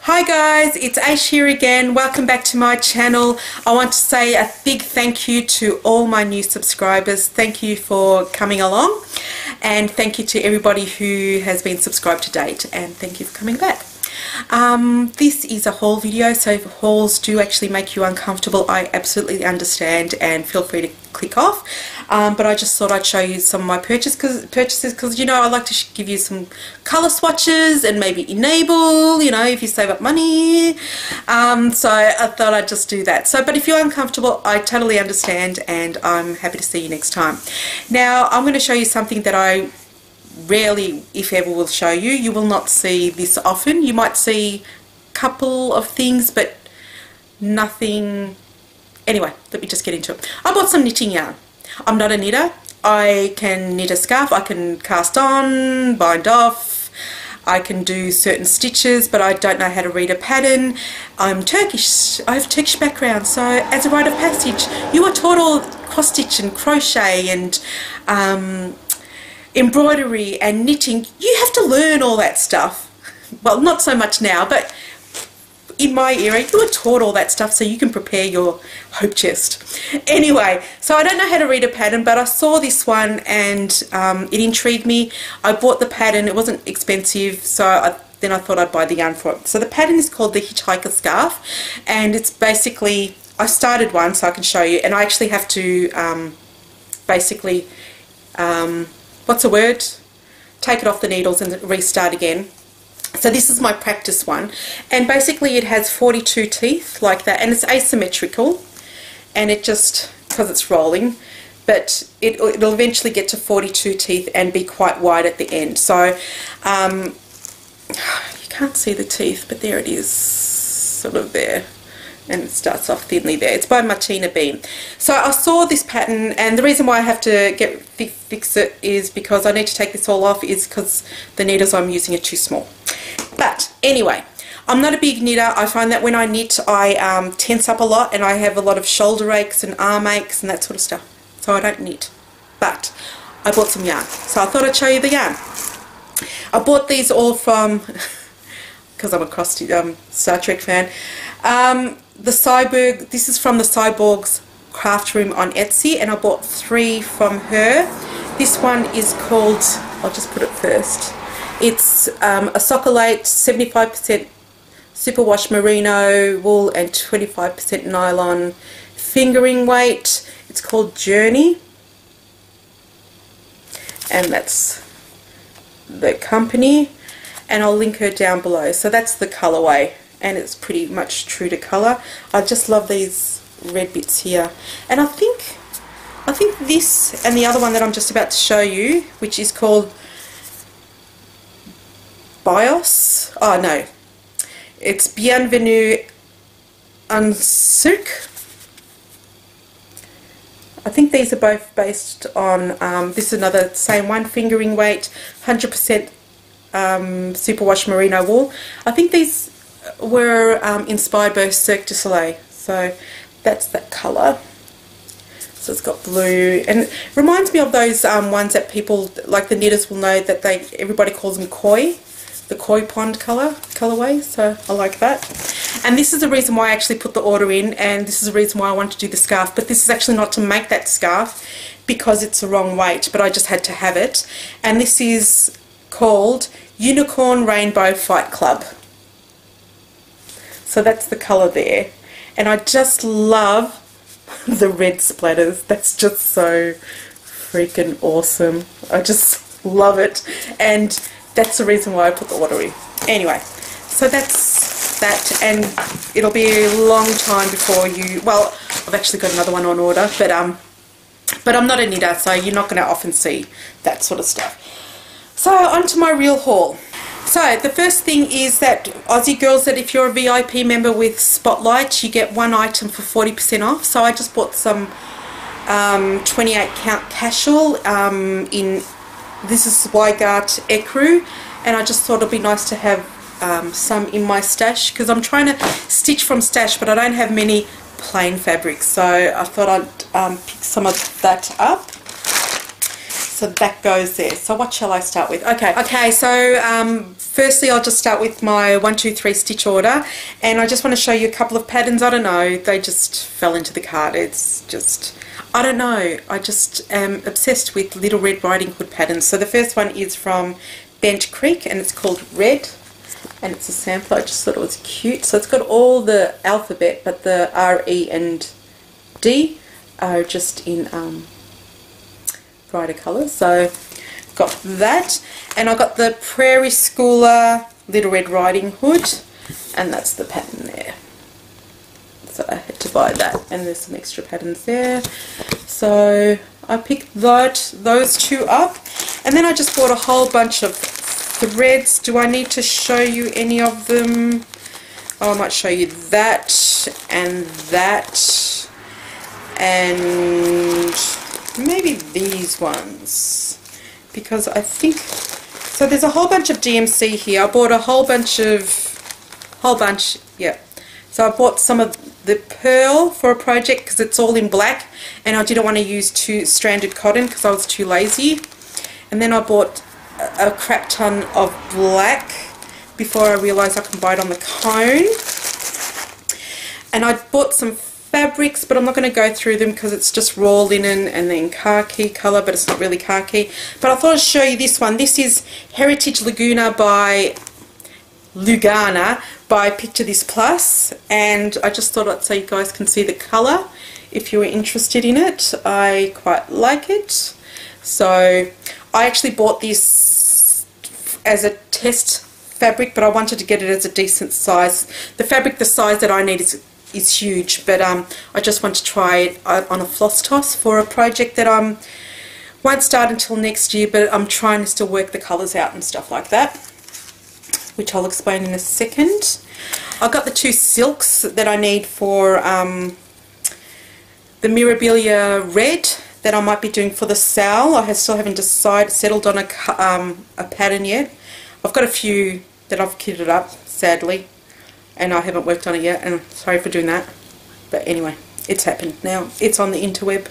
Hi guys, it's Ayshxo here again. Welcome back to my channel. I want to say a big thank you to all my new subscribers. Thank you for coming along, and thank you to everybody who has been subscribed to date, and thank you for coming back. This is a haul video, so if hauls do actually make you uncomfortable, I absolutely understand, and feel free to click off. But I just thought I'd show you some of my purchases because you know I like to give you some colour swatches and maybe enable, you know, if you save up money. So I thought I'd just do that. So, but if you're uncomfortable, I totally understand, and I'm happy to see you next time. Now I'm going to show you something that I rarely, if ever, will show you. You will not see this often. You might see a couple of things, but nothing. Anyway, let me just get into it. I bought some knitting yarn. I'm not a knitter. I can knit a scarf, I can cast on, bind off, I can do certain stitches, but I don't know how to read a pattern. I'm Turkish. I have a Turkish background, so as a rite of passage, you are taught all cross stitch and crochet and embroidery and knitting. You have to learn all that stuff. Well, not so much now, but in my era you were taught all that stuff so you can prepare your hope chest. Anyway, so I don't know how to read a pattern, but I saw this one and it intrigued me. I bought the pattern. It wasn't expensive, so then I thought I'd buy the yarn for it. So the pattern is called the Hitchhiker Scarf, and it's basically, I started one so I can show you, and I actually have to basically what's the word? Take it off the needles and restart again. So this is my practice one, and basically it has 42 teeth like that, and it's asymmetrical, and it just, because it's rolling, but it'll eventually get to 42 teeth and be quite wide at the end. So you can't see the teeth, but there it is, sort of there, and it starts off thinly there. It's by Martina Bean. So I saw this pattern, and the reason why I have to fix it is because I need to take this all off, is because the needles I'm using are too small. But anyway, I'm not a big knitter. I find that when I knit, I tense up a lot, and I have a lot of shoulder aches and arm aches and that sort of stuff. So I don't knit. But I bought some yarn, so I thought I'd show you the yarn. I bought these all from, because I'm a Star Trek fan, the Cyborg. This is from the Cyborg's craft room on Etsy, and I bought 3 from her. This one is called, I'll just put it first. It's a Soccolate, 75% superwash merino wool and 25% nylon fingering weight. It's called Journey, and that's the company, and I'll link her down below. So that's the colorway, and it's pretty much true to color. I just love these red bits here, and I think this and the other one that I'm just about to show you, which is called Bios. Oh no, it's Bienvenue en Sucre. I think these are both based on, this is another same one, fingering weight, 100% superwash merino wool. I think these were inspired by Cirque du Soleil. So that's that colour. So it's got blue, and it reminds me of those ones that people, like the knitters, will know that everybody calls them koi. The koi pond colorway, so I like that. And this is the reason why I actually put the order in, and this is the reason why I wanted to do the scarf, but this is actually not to make that scarf because it's the wrong weight, but I just had to have it. And this is called Unicorn Rainbow Fight Club. So that's the color there, and I just love the red splatters. That's just so freaking awesome. I just love it, and that's the reason why I put the order in. Anyway, so that's that, and it'll be a long time before you, well, I've actually got another one on order, but I'm not a knitter, so you're not going to often see that sort of stuff. So on to my real haul. So the first thing is that Aussie girls, that if you're a VIP member with Spotlight, you get one item for 40% off. So I just bought some 28 count casual in, this is Zweigart Ecru, and I just thought it'd be nice to have some in my stash, because I'm trying to stitch from stash, but I don't have many plain fabrics, so I thought I'd pick some of that up. So that goes there. So what shall I start with? Okay, so firstly I'll just start with my 1, 2, 3 stitch order, and I just want to show you a couple of patterns. I don't know, they just fell into the card. It's just, I don't know, I just am obsessed with Little Red Riding Hood patterns. So the first one is from Bent Creek and it's called Red, and it's a sampler. I just thought it was cute. So it's got all the alphabet, but the R, E and D are just in brighter colours. So got that, and I got the Prairie Schooler Little Red Riding Hood, and that's the pattern there. So I had to buy that, and there's some extra patterns there. So I picked those two up, and then I just bought a whole bunch of threads. Do I need to show you any of them? Oh, I might show you that and that, and maybe these ones, because I think, so there's a whole bunch of DMC here. I bought a whole bunch, yeah. So I bought some of the pearl for a project because it's all in black, and I didn't want to use stranded cotton because I was too lazy. And then I bought a crap ton of black before I realised I can buy it on the cone. And I bought some fabrics, but I'm not going to go through them because it's just raw linen and then khaki colour, but it's not really khaki. But I thought I'd show you this one. This is Heritage Lugana by Picture This Plus, and I just thought I'd so you guys can see the colour if you were interested in it. I quite like it. So I actually bought this as a test fabric, but I wanted to get it as a decent size. The fabric, the size that I need is huge, but I just want to try it on a floss toss for a project that I won't start until next year, but I'm trying to still work the colours out and stuff like that, which I'll explain in a second. I've got the 2 silks that I need for the Mirabilia Red that I might be doing for the sale. I still haven't settled on a pattern yet. I've got a few that I've kitted up, sadly, and I haven't worked on it yet, and sorry for doing that, but anyway, it's happened now. It's on the interweb.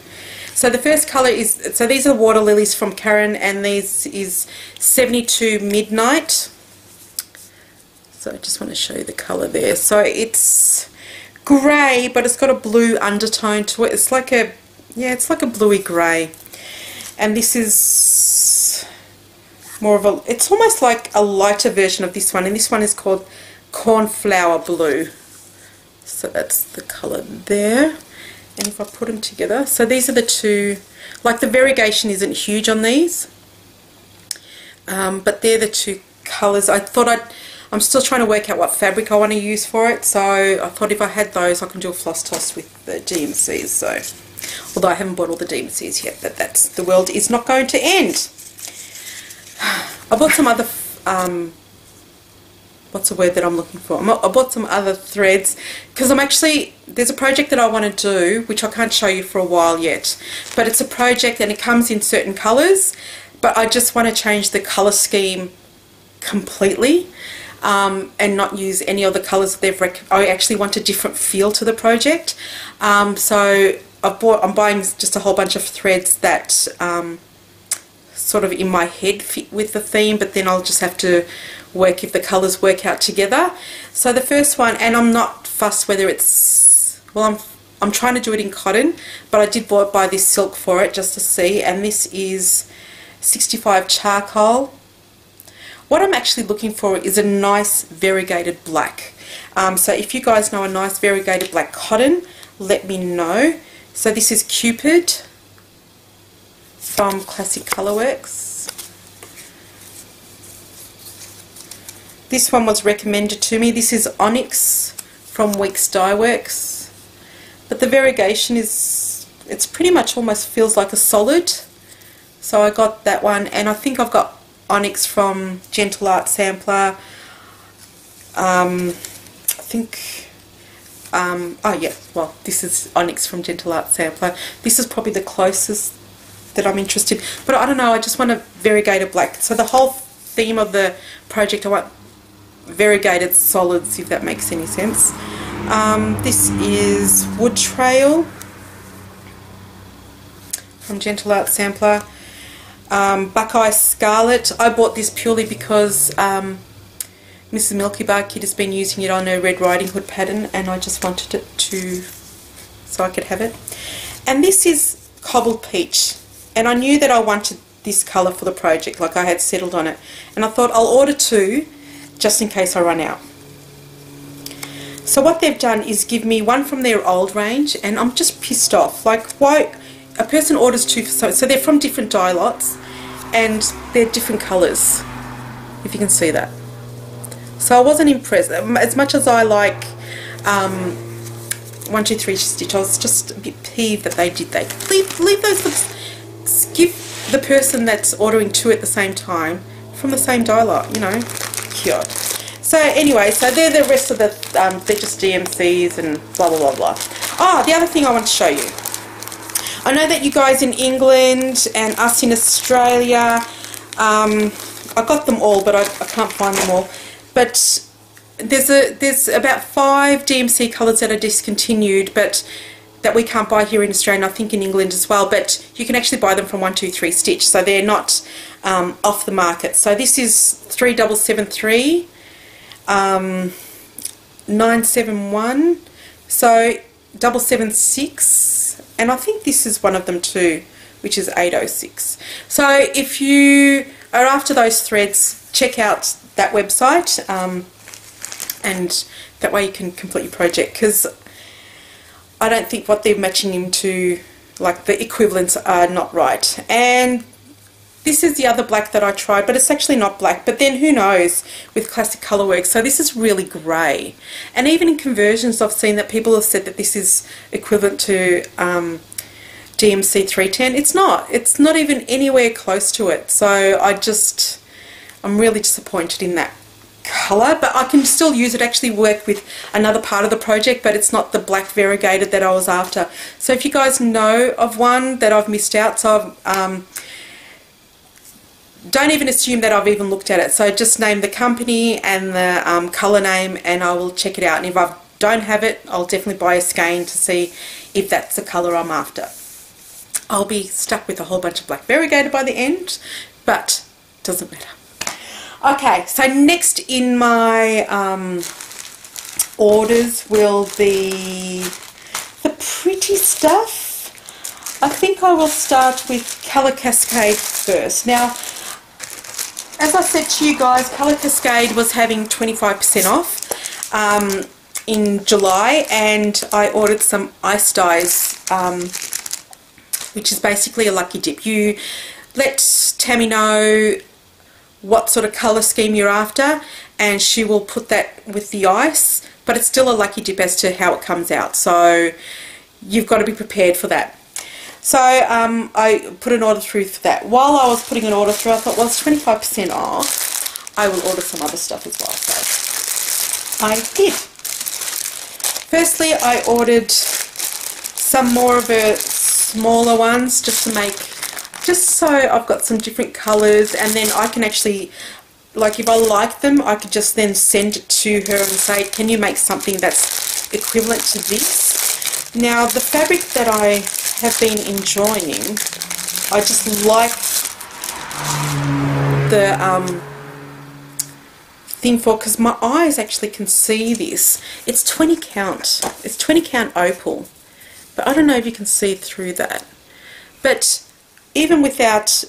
So the first colour is, so these are water lilies from Karen, and this is 72 Midnight. So I just want to show you the colour there. So it's grey, but it's got a blue undertone to it. It's like a, yeah, it's like a bluey grey, and this is more of a, it's almost like a lighter version of this one, and this one is called Cornflower Blue. So that's the colour there. And if I put them together, so these are the two, like the variegation isn't huge on these, but they're the two colours. I thought I'm still trying to work out what fabric I want to use for it, so I thought if I had those I can do a floss toss with the DMCs. So, although I haven't bought all the DMCs yet, but that's, the world is not going to end. I bought some other what's the word that I'm looking for? I bought some other threads because I'm actually, there's a project that I want to do which I can't show you for a while yet, but it's a project and it comes in certain colours, but I just want to change the colour scheme completely and not use any of the colours that they've I actually want a different feel to the project. So I'm buying just a whole bunch of threads that sort of in my head fit with the theme, but then I'll just have to work if the colours work out together. So the first one, and I'm not fussed whether it's, well, I'm trying to do it in cotton, but I did buy this silk for it just to see, and this is 65 charcoal. What I'm actually looking for is a nice variegated black. So if you guys know a nice variegated black cotton, let me know. So this is Cupid from Classic Colourworks. This one was recommended to me. This is Onyx from Weeks Dye Works. But the variegation is, it's pretty much almost feels like a solid. So I got that one, and I think I've got Onyx from Gentle Art Sampler. I think, oh yeah, well, this is Onyx from Gentle Art Sampler. This is probably the closest that I'm interested, but I don't know, I just want a variegated black. So the whole theme of the project, I want variegated solids, if that makes any sense. This is Wood Trail from Gentle Art Sampler. Buckeye Scarlet. I bought this purely because Mrs. Milky Bar Kid has been using it on her Red Riding Hood pattern, and I just wanted it to, so I could have it. And this is Cobbled Peach, and I knew that I wanted this colour for the project, like I had settled on it, and I thought I'll order 2 just in case I run out. So what they've done is give me one from their old range, and I'm just pissed off. Like, why a person orders 2 for so they're from different dye lots and they're different colours, if you can see that. So I wasn't impressed. As much as I like 123 Stitch, I was just a bit peeved that they did that. Leave those looks, give the person that's ordering 2 at the same time from the same dye lot, you know. God. So anyway, so they're the rest of the, they're just DMCs and blah blah blah blah. Oh, the other thing I want to show you. I know that you guys in England and us in Australia, I got them all, but I can't find them all. But there's about 5 DMC colours that are discontinued, but that we can't buy here in Australia, and I think in England as well. But you can actually buy them from 123 Stitch, so they're not off the market. So this is 3773, 971, so 776. And I think this is one of them too, which is 806. So if you are after those threads, check out that website, and that way you can complete your project, because I don't think what they're matching into, like the equivalents, are not right. And this is the other black that I tried, but it's actually not black. But then who knows with classic colourwork. So this is really grey. And even in conversions, I've seen that people have said that this is equivalent to DMC 310. It's not. It's not even anywhere close to it. So I'm really disappointed in that colour. But I can still use it, actually work with another part of the project, but it's not the black variegated that I was after. So if you guys know of one that I've missed out, so don't even assume that I've even looked at it. So just name the company and the colour name, and I will check it out. And if I don't have it, I'll definitely buy a skein to see if that's the colour I'm after. I'll be stuck with a whole bunch of black variegated by the end, but it doesn't matter. Okay, so next in my orders will be the pretty stuff. I think I will start with Colour Cascade first. Now, as I said to you guys, Colour Cascade was having 25% off in July, and I ordered some ice dyes, which is basically a lucky dip. You let Tammy know what sort of colour scheme you're after, and she will put that with the ice, but it's still a lucky dip as to how it comes out, so you've got to be prepared for that. So I put an order through for that. While I was putting an order through, I thought, well, it's 25% off, I will order some other stuff as well. So I did. Firstly, I ordered some more of her smaller ones, just so I've got some different colours, and then I can actually, like, if I like them, I could just then send it to her and say, can you make something that's equivalent to this? Now, the fabric that I have been enjoying, I just like the thing for, because my eyes actually can see this. It's 20 count. It's 20 count opal, but I don't know if you can see through that. But even without,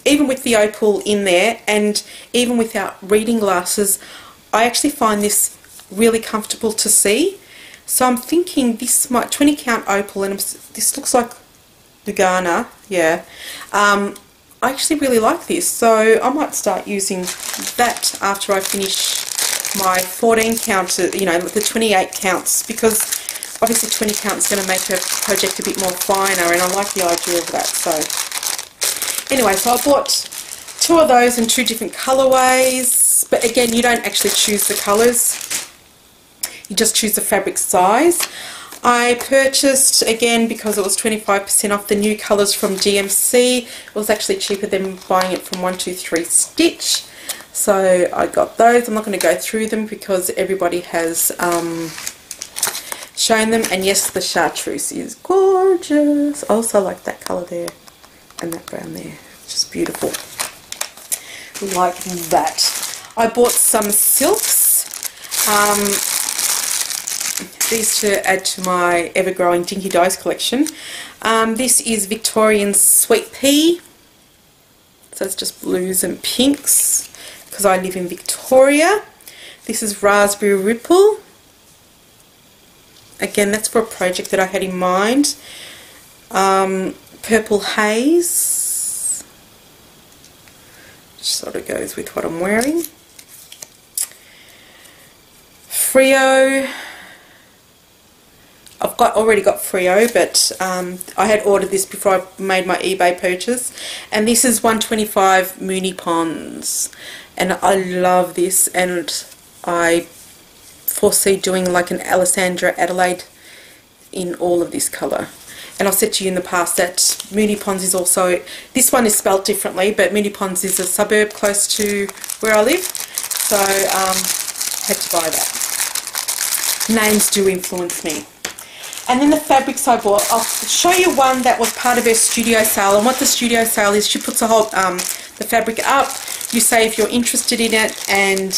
even with the opal in there, and even without reading glasses, I actually find this really comfortable to see. So I'm thinking this might 20 count opal, and this looks like Lugana, yeah. I actually really like this, so I might start using that after I finish my 14 count, you know, the 28 counts, because obviously 20 count is going to make her project a bit more finer, and I like the idea of that. So anyway, so I bought 2 of those in 2 different colorways, but again, you don't actually choose the colors, you just choose the fabric size. I purchased, again, because it was 25% off, the new colours from DMC. It was actually cheaper than buying it from 123 Stitch. So I got those. I'm not going to go through them because everybody has shown them. And yes, the chartreuse is gorgeous. I also like that colour there and that brown there. Just beautiful. Like that. I bought some silks. These to add to my ever-growing Dinky Dyes collection. This is Victorian Sweet Pea. So it's just blues and pinks because I live in Victoria. This is Raspberry Ripple. Again, that's for a project that I had in mind. Purple Haze. Which sort of goes with what I'm wearing. Frio. I've already got Frio, but I had ordered this before I made my eBay purchase. And this is 125 Mooney Ponds. And I love this, and I foresee doing like an Alessandra Adelaide in all of this colour. And I've said to you in the past that Mooney Ponds is also, this one is spelt differently, but Mooney Ponds is a suburb close to where I live. So had to buy that. Names do influence me. And then the fabrics I bought, I'll show you one that was part of her studio sale. And what the studio sale is, she puts a whole the fabric up. You say if you're interested in it, and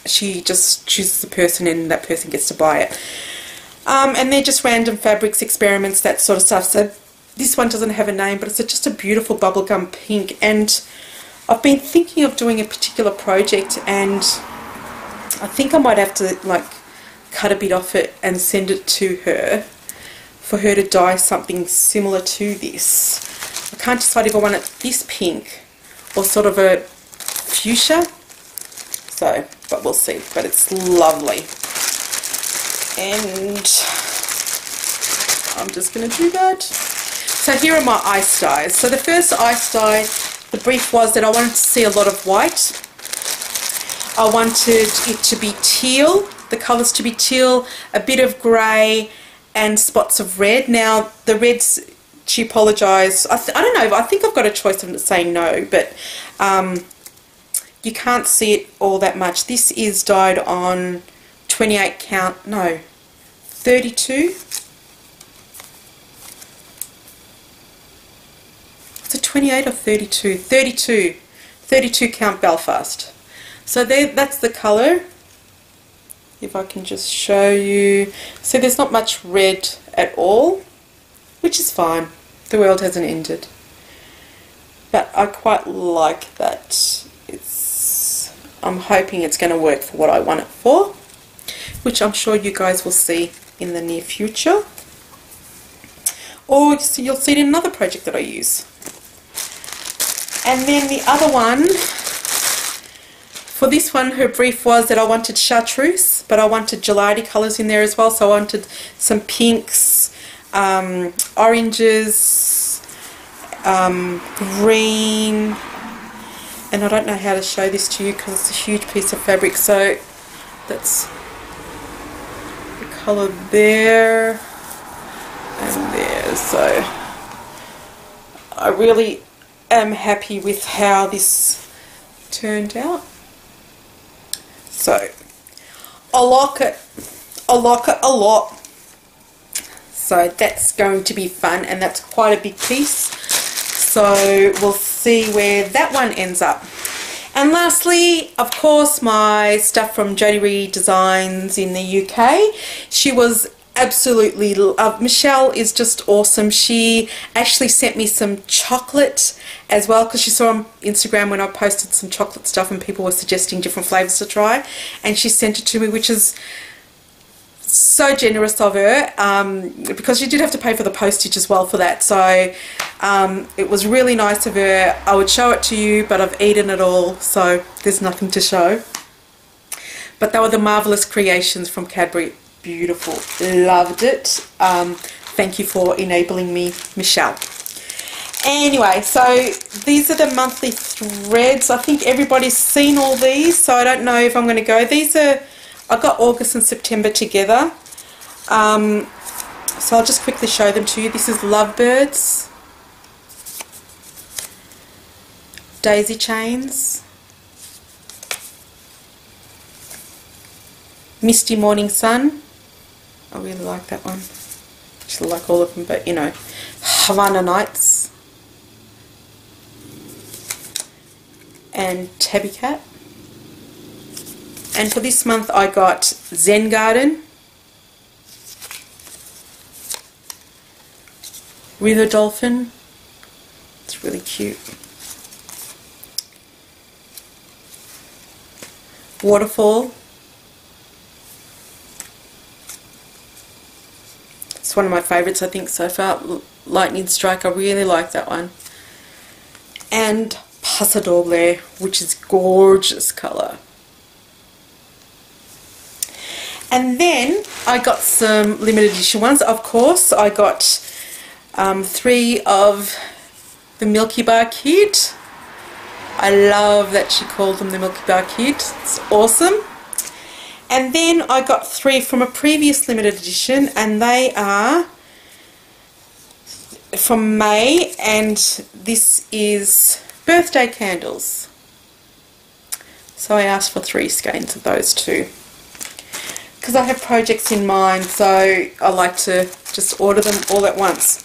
she just chooses the person, and that person gets to buy it. And they're just random fabrics, experiments, that sort of stuff. So this one doesn't have a name, but it's just a beautiful bubblegum pink. And I've been thinking of doing a particular project, and I think I might have to like cut a bit off it and send it to her for her to dye something similar to this. I can't decide if I want it this pink or sort of a fuchsia. So, but we'll see. But it's lovely. And I'm just going to do that. So here are my ice dyes. So the first ice dye, the brief was that I wanted to see a lot of white. I wanted it to be teal, the colours to be teal, a bit of grey and spots of red. Now the reds, she apologised. I don't know, I think I've got a choice of saying no, but you can't see it all that much. This is dyed on 28 count, no, 32. Is it 28 or 32? 32 count Belfast. So there, that's the colour. If I can just show you. So there's not much red at all, which is fine. The world hasn't ended. But I quite like that. I'm hoping it's going to work for what I want it for, which I'm sure you guys will see in the near future. Or you'll see it in another project that I use. And then the other one, for this one, her brief was that I wanted chartreuse, but I wanted gelati colours in there as well. So I wanted some pinks, oranges, green, and I don't know how to show this to you because it's a huge piece of fabric. So that's the colour there and there. So I really am happy with how this turned out. So I like it a lot. So that's going to be fun, and that's quite a big piece. So we'll see where that one ends up. And lastly, of course, my stuff from Jodie Reed Designs in the UK. She was absolutely, Michelle is just awesome. She actually sent me some chocolate as well, because she saw on Instagram when I posted some chocolate stuff and people were suggesting different flavours to try, and she sent it to me, which is so generous of her, because she did have to pay for the postage as well for that. So it was really nice of her. I would show it to you, but I've eaten it all, so there's nothing to show. But they were the Marvellous Creations from Cadbury. Beautiful. Loved it. Thank you for enabling me, Michelle. Anyway, so these are the monthly threads. I think everybody's seen all these, so I don't know if I'm going to go. These are, I got August and September together. So I'll just quickly show them to you. This is Lovebirds, Daisy Chains, Misty Morning Sun. I really like that one. Actually like all of them, but you know, Havana Nights. and Tabby Cat. And for this month I got Zen Garden, River Dolphin, it's really cute, Waterfall, it's one of my favourites I think so far, Lightning Strike, I really like that one, and Paso Doble, which is gorgeous colour. And then I got some limited edition ones. Of course, I got 3 of the Milky Bar Kid. I love that she called them the Milky Bar Kid. It's awesome. And then I got 3 from a previous limited edition, and they are from May, and this is birthday candles. So I asked for 3 skeins of those too, because I have projects in mind, so I like to just order them all at once.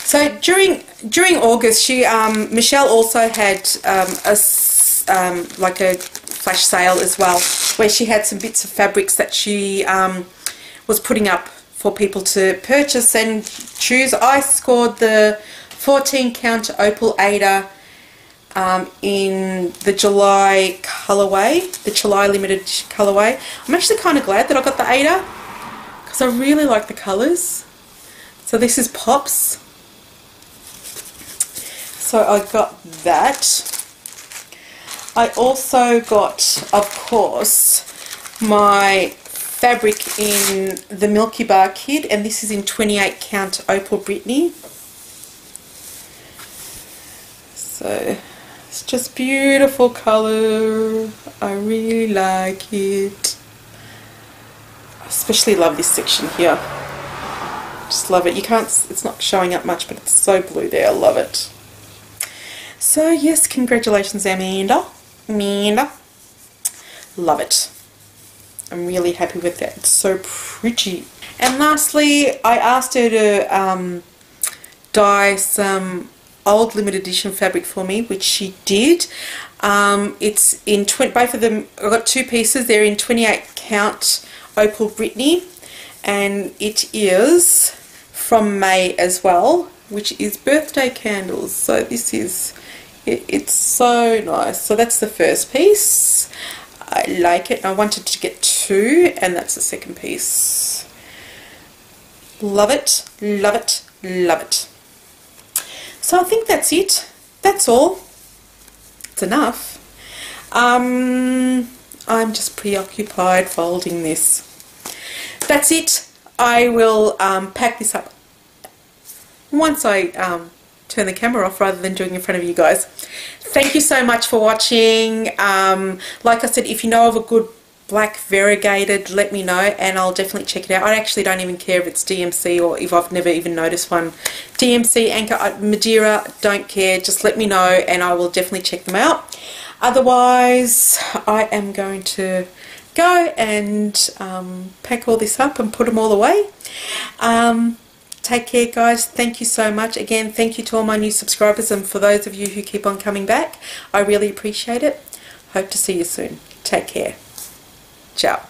So during August, Michelle also had like a flash sale as well, where she had some bits of fabrics that she was putting up for people to purchase and choose. I scored the 14 count Opal Ada in the July colourway, the July limited colourway. I'm actually kind of glad that I got the Ada, because I really like the colours. So this is Pops. So I got that. I also got, of course, my fabric in the Milky Bar Kid, and this is in 28 count Opal Brittany. So it's just beautiful colour. I really like it. I especially love this section here. Just love it. You can't, it's not showing up much, but it's so blue there. I love it. So yes, congratulations Amanda. Amanda. Love it. I'm really happy with that. It's so pretty. And lastly, I asked her to dye some old limited edition fabric for me, which she did. It's in both of them. I've got 2 pieces. They're in 28 count Opal Brittany, and it is from May as well, which is birthday candles. So this is, it's so nice. So that's the first piece. I like it. I wanted to get 2, and that's the second piece. Love it, love it, love it. So I think that's it. That's all. It's enough. I'm just preoccupied folding this. That's it. I will pack this up once I turn the camera off, rather than doing it in front of you guys. Thank you so much for watching. Like I said, if you know of a good black variegated, let me know and I'll definitely check it out. I actually don't even care if it's DMC or if I've never even noticed one. DMC, Anchor, Madeira, don't care. Just let me know and I will definitely check them out. Otherwise, I am going to go and pack all this up and put them all away. Take care, guys. Thank you so much. Again, thank you to all my new subscribers, and for those of you who keep on coming back, I really appreciate it. Hope to see you soon. Take care. Ciao.